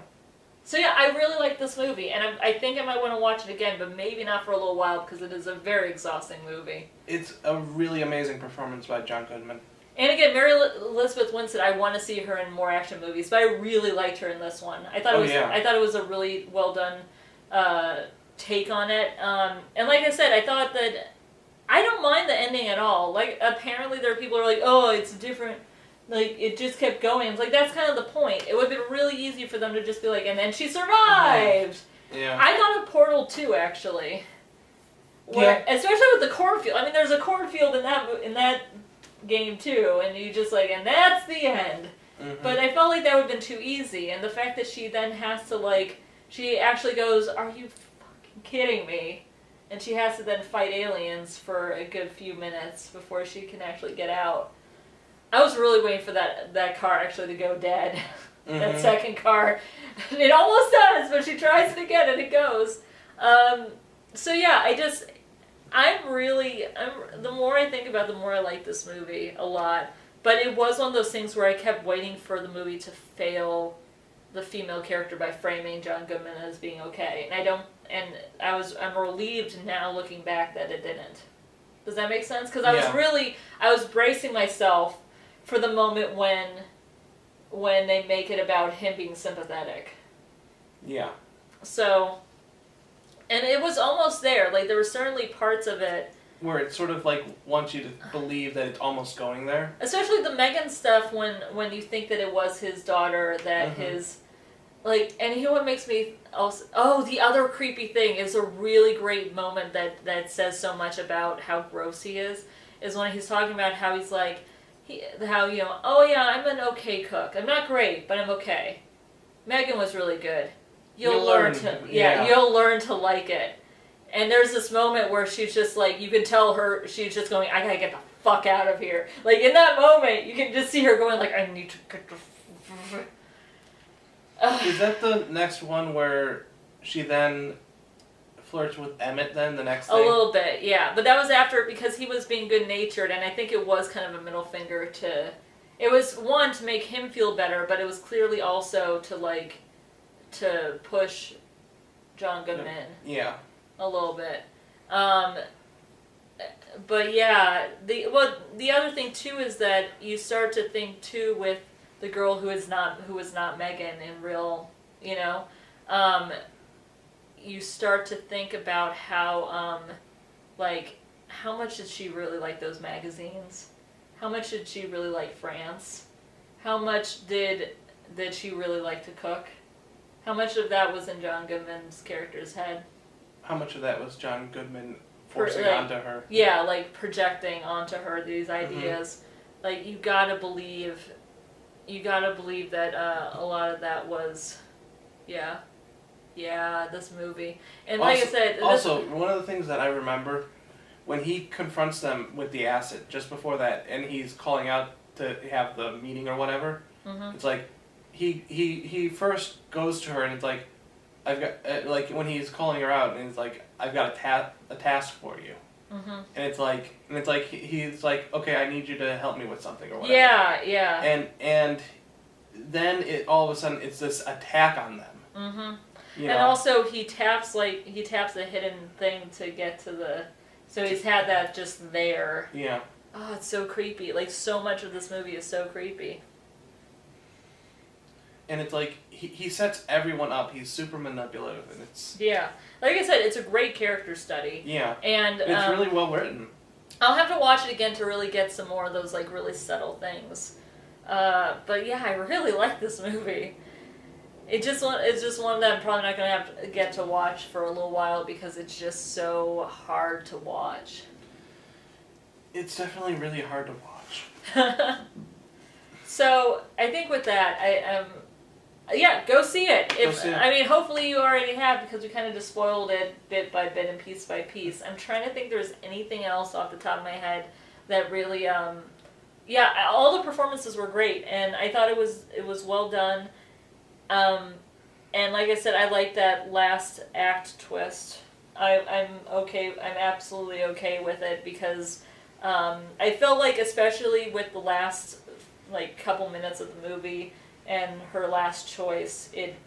A: So yeah, I really like this movie, and I think I might want to watch it again, but maybe not for a little while because it is a very exhausting movie.
B: It's a really amazing performance by John Goodman.
A: And again, Mary Elizabeth Winstead, I want to see her in more action movies, but I really liked her in this one. I thought it was a really well done take on it. And like I said, I thought that I don't mind the ending at all. Apparently there are people who are oh, it's different. It just kept going. It's that's kind of the point. It would have been really easy for them to just be and then she survived.
B: Yeah.
A: I got a Portal 2 actually. Especially with the cornfield. I mean, there's a cornfield in that game too, and you just and that's the end. Mm-hmm. But I felt that would have been too easy, and the fact that she then has to she actually goes, are you fucking kidding me? And she has to then fight aliens for a good few minutes before she can actually get out. I was really waiting for that car actually to go dead. Mm-hmm. That second car. It almost does, but she tries it again and it goes. So yeah, the more I think about it, the more I like this movie a lot. But it was one of those things where I kept waiting for the movie to fail the female character by framing John Goodman as being okay. I'm relieved now looking back that it didn't. Does that make sense? Because I was bracing myself for the moment when they make it about him being sympathetic.
B: Yeah.
A: So, and it was almost there. Like, there were certainly parts of it
B: where it sort of like wants you to believe that it's almost going there.
A: Especially the Megan stuff when you think that it was his daughter, that his, like, and you know what makes me also, the other creepy thing is a really great moment that says so much about how gross he is when he's talking about how he's like, I'm an okay cook. I'm not great, but I'm okay. Megan was really good. You'll learn to like it. And there's this moment where she's just like, you can tell her, she's just going, I gotta get the fuck out of here. Like, in that moment, you can just see her going like, I need to get the
B: Is that the next one where she then flirts with Emmett then, the next thing?
A: A little bit, yeah. But that was after, because he was being good-natured, and I think it was kind of a middle finger to... It was, one, to make him feel better, but it was clearly also to push John Goodman.
B: Yeah.
A: A little bit. But yeah, the other thing too is that you start to think too with the girl who is not Megan in real, you start to think about how how much did she really like those magazines? How much did she really like France? How much did she really like to cook? How much of that was in John Goodman's character's head?
B: How much of that was John Goodman forcing onto her?
A: Yeah, like projecting onto her these ideas. Like, you gotta believe that a lot of that was, this movie. And like I said...
B: one of the things that I remember, when he confronts them with the acid, just before that, and he's calling out to have the meeting or whatever, it's like, he first goes to her and it's like, I've got, like, when he's calling her out, and he's like, I've got a task for you. And it's like, he's like, okay, I need you to help me with something or whatever.
A: Yeah.
B: And then all of a sudden, it's this attack on them.
A: And also, he taps a hidden thing to get to the, so he's had that just there.
B: Yeah.
A: Oh, it's so creepy. Like, so much of this movie is so creepy.
B: And it's like, he sets everyone up. He's super manipulative, and it's...
A: Yeah. Like I said, it's a great character study.
B: Yeah.
A: And
B: it's really well written.
A: I'll have to watch it again to really get some more of those, like, really subtle things. But yeah, I really like this movie. It's just one that I'm probably not going to have to get to watch for a little while because it's just so hard to watch.
B: It's definitely really hard to watch.
A: So, I think with that, go see it. I mean, hopefully you already have, because we kind of just spoiled it bit by bit and piece by piece. I'm trying to think there's anything else off the top of my head that really, all the performances were great, and I thought it was well done. And like I said, I like that last act twist. I'm okay. I'm absolutely okay with it because I felt like, especially with the last couple minutes of the movie and her last choice, it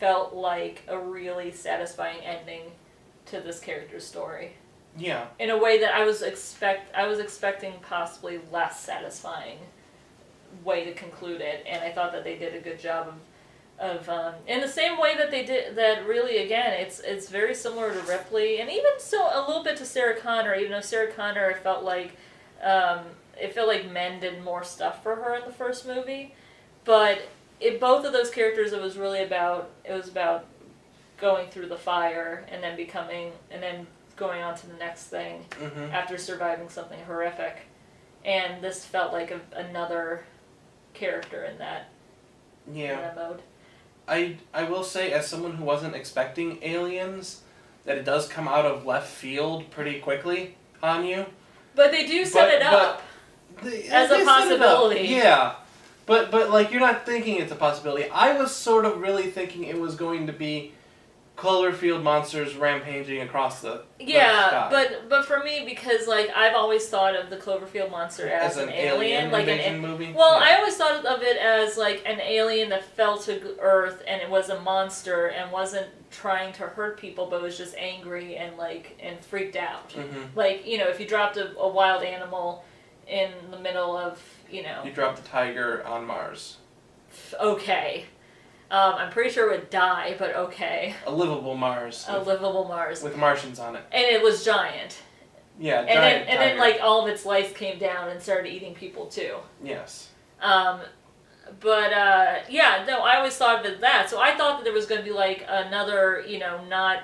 A: felt like a really satisfying ending to this character's story.
B: Yeah. In
A: a way that I was expecting possibly less satisfying way to conclude it, and I thought that they did a good job of in the same way that they did that. Really, again, it's very similar to Ripley, and even so a little bit to Sarah Connor. Even though Sarah Connor felt like men did more stuff for her in the first movie, but both of those characters, it was about going through the fire and then going on to the next thing after surviving something horrific, and this felt like another character in that mode.
B: I will say, as someone who wasn't expecting aliens, that it does come out of left field pretty quickly on you.
A: But they do set it up as a possibility.
B: Yeah. But like, you're not thinking it's a possibility. I was sort of really thinking it was going to be Cloverfield monsters rampaging across the
A: Yeah,
B: sky.
A: but for me, because like I've always thought of the Cloverfield monster as an alien, like
B: invasion movie.
A: Well,
B: yeah.
A: I always thought of it as like an alien that fell to Earth and it was a monster and wasn't trying to hurt people, but was just angry and freaked out.
B: Mm-hmm.
A: Like, you know, if you dropped a wild animal in the middle of, you know,
B: You dropped the tiger on Mars.
A: okay. I'm pretty sure it would die, but okay.
B: A livable Mars.
A: A livable Mars.
B: With Martians on it.
A: And it was giant.
B: Yeah,
A: And
B: giant
A: then
B: tiger.
A: like all of its lice came down and started eating people too.
B: Yes.
A: Yeah, no, I always thought of it as that. So I thought that there was going to be like another, you know, not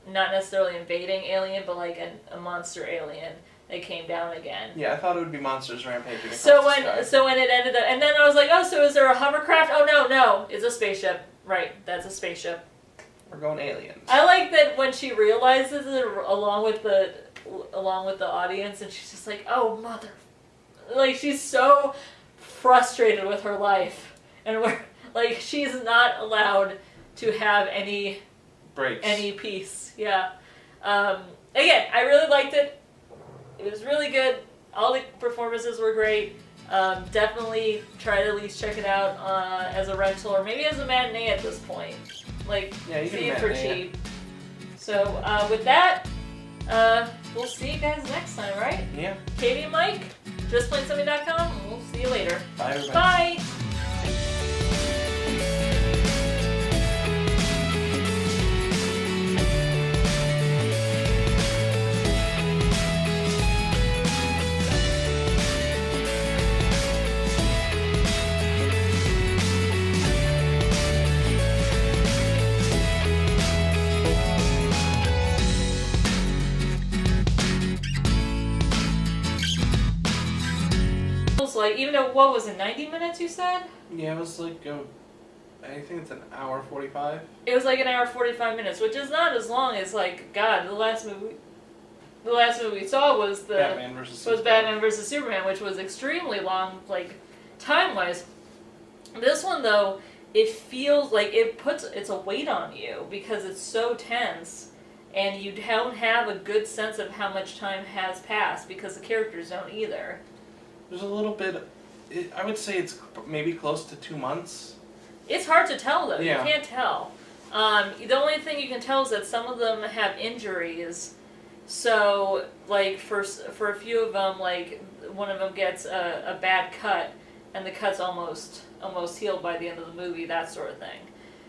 A: necessarily invading alien, but like a monster alien that came down again.
B: Yeah, I thought it would be monsters rampaging across
A: So
B: the sky.
A: when it ended up, and then I was like, oh, so is there a hovercraft? Oh no, it's a spaceship. Right, that's a spaceship.
B: We're going aliens.
A: I like that when she realizes it along with the audience, and she's just like, oh mother, like she's so frustrated with her life, and we're like she's not allowed to have any
B: Breaks.
A: any peace. Yeah. Again, I really liked it. It was really good. All the performances were great. Definitely try to at least check it out as a rental or maybe as a matinee at this point. Like,
B: Yeah, you
A: see
B: can
A: it for
B: matinee
A: cheap. So with that, we'll see you guys next time, right?
B: Yeah.
A: Katie and Mike, justplainsomething.com, and we'll see you later.
B: Bye, everybody.
A: Bye! Like, even though, what was it, 90 minutes you said?
B: Yeah, it was like, I think it's an hour 45.
A: It was like an hour 45 minutes, which is not as long as, like, God, the last movie we saw was
B: Batman versus
A: Batman versus Superman, which was extremely long, like, time-wise. This one, though, it feels like it's a weight on you because it's so tense, and you don't have a good sense of how much time has passed because the characters don't either.
B: There's a little bit, I would say it's maybe close to 2 months.
A: It's hard to tell, though.
B: Yeah.
A: You can't tell. The only thing you can tell is that some of them have injuries. So, like, for a few of them, like, one of them gets a bad cut, and the cut's almost healed by the end of the movie, that sort of thing.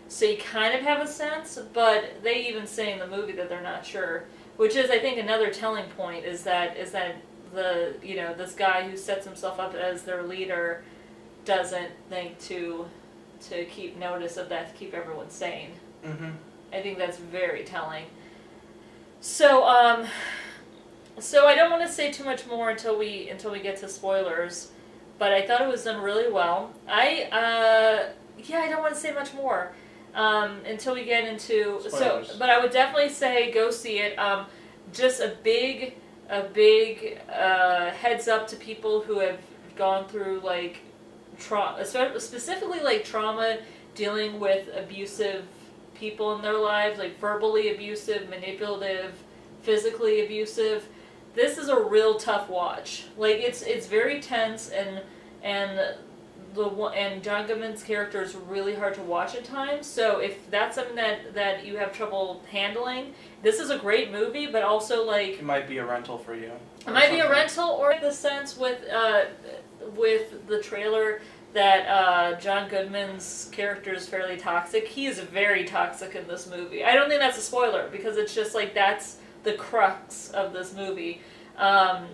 A: So you kind of have a sense, but they even say in the movie that they're not sure. Which is, I think, another telling point is that this guy who sets himself up as their leader doesn't think to keep notice of that, to keep everyone sane.
B: Mm-hmm.
A: I think that's very telling. So I don't want to say too much more until we get to spoilers, but I thought it was done really well. I don't want to say much more until we get into
B: Spoilers.
A: but I would definitely say go see it. Just a big heads up to people who have gone through like trauma, specifically like trauma dealing with abusive people in their lives, like verbally abusive, manipulative, physically abusive. This is a real tough watch. Like it's very tense and John Goodman's character is really hard to watch at times. So if that's something that you have trouble handling, this is a great movie, but also like
B: It might be a rental for you.
A: it might be a rental, or the sense with the trailer that John Goodman's character is fairly toxic. He is very toxic in this movie. I don't think that's a spoiler because it's just like that's the crux of this movie, and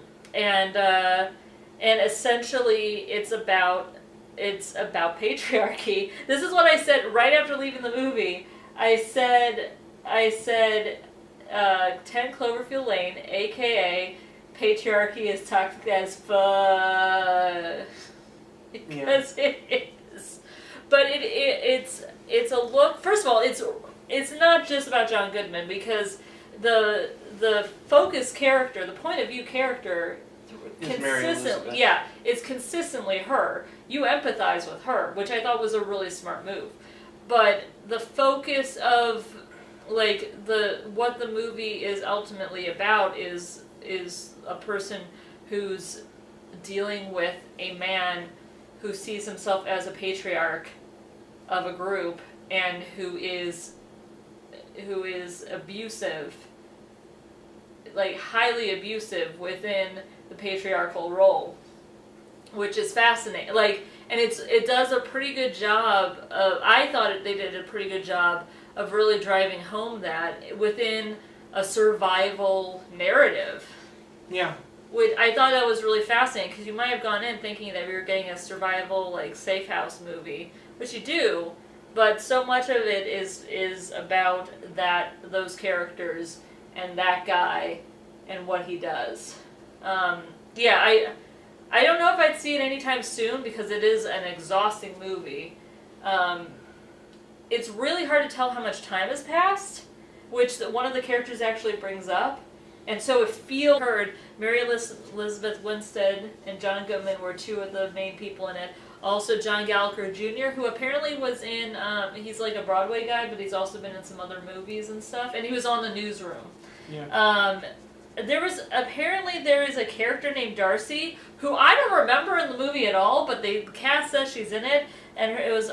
A: essentially it's about patriarchy. This is what I said right after leaving the movie. I said 10 Cloverfield Lane, aka patriarchy is toxic as fuck. Because it is. But it's a look. First of all, it's not just about John Goodman because the focus character, the point of view character, consistently, it's consistently her. You empathize with her, which I thought was a really smart move. But the focus of what the movie is ultimately about is a person who's dealing with a man who sees himself as a patriarch of a group and who is abusive, like highly abusive within the patriarchal role, which is fascinating. And it does a pretty good job of, I thought they did a pretty good job of really driving home that within a survival narrative.
B: Yeah.
A: Which I thought that was really fascinating, because you might have gone in thinking that we were getting a survival, safe house movie, which you do, but so much of it is about those characters and that guy and what he does. I don't know if I'd see it anytime soon, because it is an exhausting movie. It's really hard to tell how much time has passed, which one of the characters actually brings up. And so it feels heard. Mary Elizabeth Winstead and John Goodman were two of the main people in it. Also John Gallagher Jr., who apparently was in, he's like a Broadway guy, but he's also been in some other movies and stuff. And he was on The Newsroom.
B: Yeah.
A: There is a character named Darcy, who I don't remember in the movie at all, but the cast says she's in it, and it was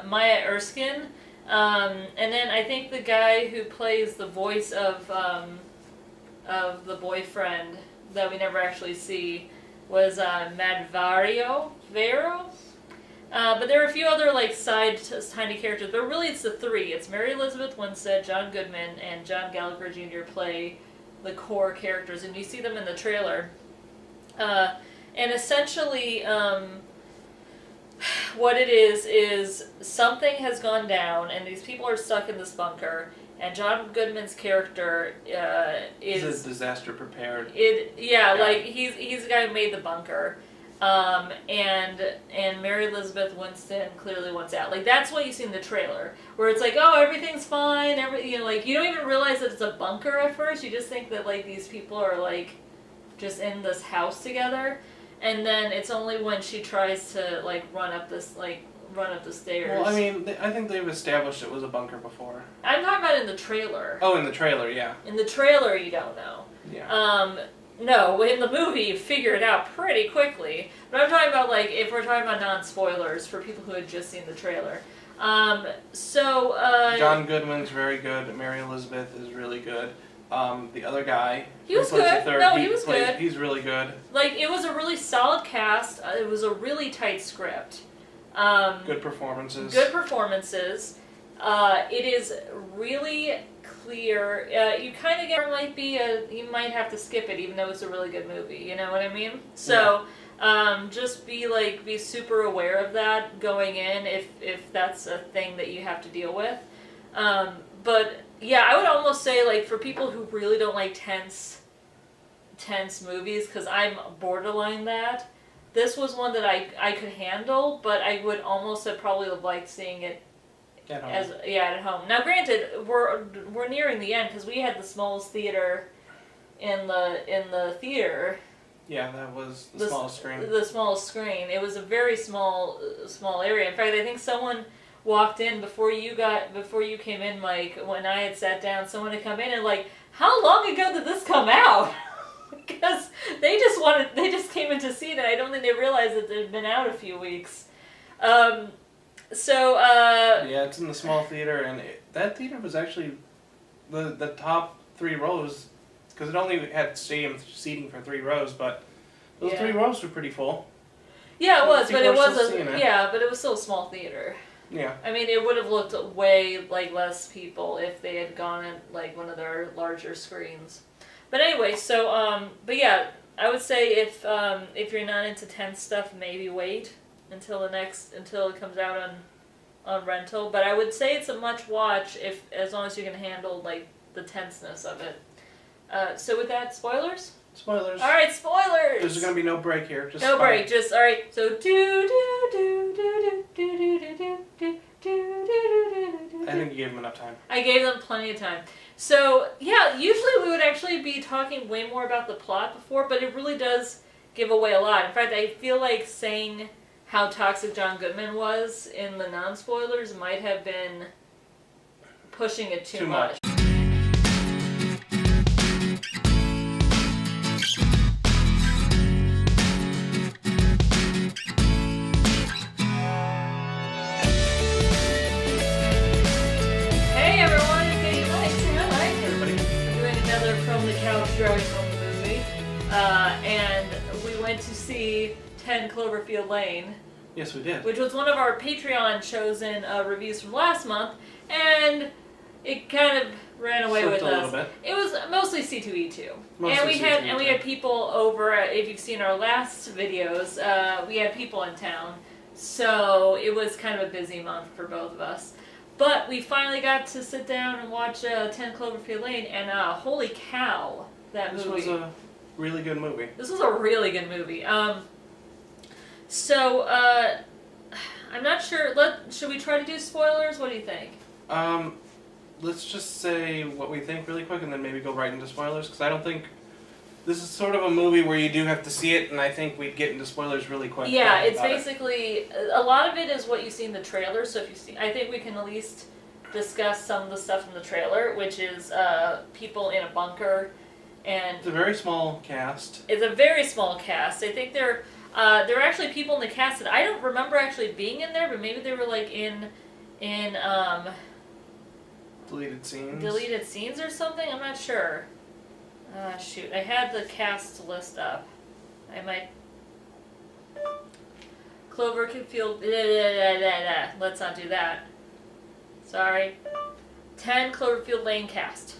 A: Maya Erskine. And then I think the guy who plays the voice of the boyfriend that we never actually see was Vero. But there are a few other side tiny characters, but really it's the three. It's Mary Elizabeth Winstead, John Goodman, and John Gallagher Jr. play the core characters, and you see them in the trailer. And essentially, what it is something has gone down, and these people are stuck in this bunker. And John Goodman's character is
B: a disaster prepared.
A: He's the guy who made the bunker, and Mary Elizabeth Winstead clearly wants out. That's what you see in the trailer, where it's oh, everything's fine. You don't even realize that it's a bunker at first. You just think that these people are just in this house together, and then it's only when she tries to run up the stairs.
B: Well, I mean, I think they've established it was a bunker before.
A: I'm talking about in the trailer.
B: Oh, in the trailer, yeah.
A: In the trailer, you don't know.
B: Yeah.
A: No, in the movie, you figure it out pretty quickly. But I'm talking about, if we're talking about non-spoilers for people who had just seen the trailer.
B: John Goodman's very good. Mary Elizabeth is really good. The other guy...
A: He was good. He was good.
B: He's really good.
A: It was a really solid cast. It was a really tight script.
B: Good performances.
A: It is really clear. You kind of get you might have to skip it, even though it's a really good movie. You know what I mean? So just be super aware of that going in, if that's a thing that you have to deal with. But yeah, I would almost say for people who really don't like tense movies, because I'm borderline that. This was one that I could handle, but I would almost have probably liked seeing it
B: at home.
A: At home. Now, granted, we're nearing the end, because we had the smallest theater in the theater.
B: Yeah, that was the smallest screen.
A: The smallest screen. It was a very small area. In fact, I think someone walked in before you came in, Mike. When I had sat down, someone had come in and how long ago did this come out? Because they just came in to see it, and I don't think they realized that it had been out a few weeks. Yeah,
B: it's in the small theater, and that theater was actually the top 3 rows, because it only had stadium seating for 3 rows, but those 3 rows were pretty full.
A: Yeah, it was, but it was
B: but
A: it was still a small theater.
B: Yeah.
A: I mean, it would have looked way less people if they had gone in one of their larger screens. But anyway, but yeah, I would say if you're not into tense stuff, maybe wait until it comes out on rental. But I would say it's a much watch as long as you can handle the tenseness of it. So with that, spoilers?
B: Spoilers.
A: All right, spoilers.
B: There's going to be no break here. Just
A: no break. Just all right. So do do do do do do do do do do.
B: I think you gave them enough time.
A: I gave them plenty of time. So yeah, usually we would actually be talking way more about the plot before, but it really does give away a lot. In fact, I feel like saying how toxic John Goodman was in the non-spoilers might have been pushing it too
B: Too
A: much.
B: much.
A: Hey everyone, it's Katie Mike. Say hi.
B: Everybody.
A: We're doing another From the Couch Driving Home movie. And we went to see 10 Cloverfield Lane,
B: Yes, we did.
A: which was one of our Patreon chosen reviews from last month, and it kind of ran away
B: Slipped
A: with
B: a
A: us.
B: little bit.
A: It was mostly C2E2.
B: Mostly
A: And we had
B: C2E2.
A: people over, if you've seen our last videos, we had people in town. So it was kind of a busy month for both of us. But we finally got to sit down and watch 10 Cloverfield Lane, and holy cow, that
B: This
A: movie.
B: was a really good movie.
A: This was a really good movie. So, I'm not sure. Should we try to do spoilers? What do you think?
B: Let's just say what we think really quick and then maybe go right into spoilers, because I don't think... This is sort of a movie where you do have to see it, and I think we'd get into spoilers really quick.
A: Yeah, it's
B: about it.
A: basically a lot of it is what you see in the trailer. So if you see, I think we can at least discuss some of the stuff in the trailer, which is people in a bunker, and
B: It's a very small cast.
A: it's a very small cast. I think there are actually people in the cast that I don't remember actually being in there, but maybe they were like in
B: Deleted scenes.
A: deleted scenes or something. I'm not sure. Shoot, I had the cast list up. I might. Cloverfield. Let's not do that. Sorry. 10 Cloverfield Lane cast.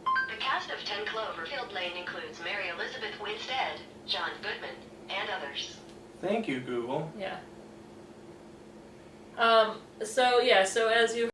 C: The cast of 10 Cloverfield Lane includes Mary Elizabeth Winstead, John Goodman, and others.
B: Thank you, Google.
A: Yeah. So as you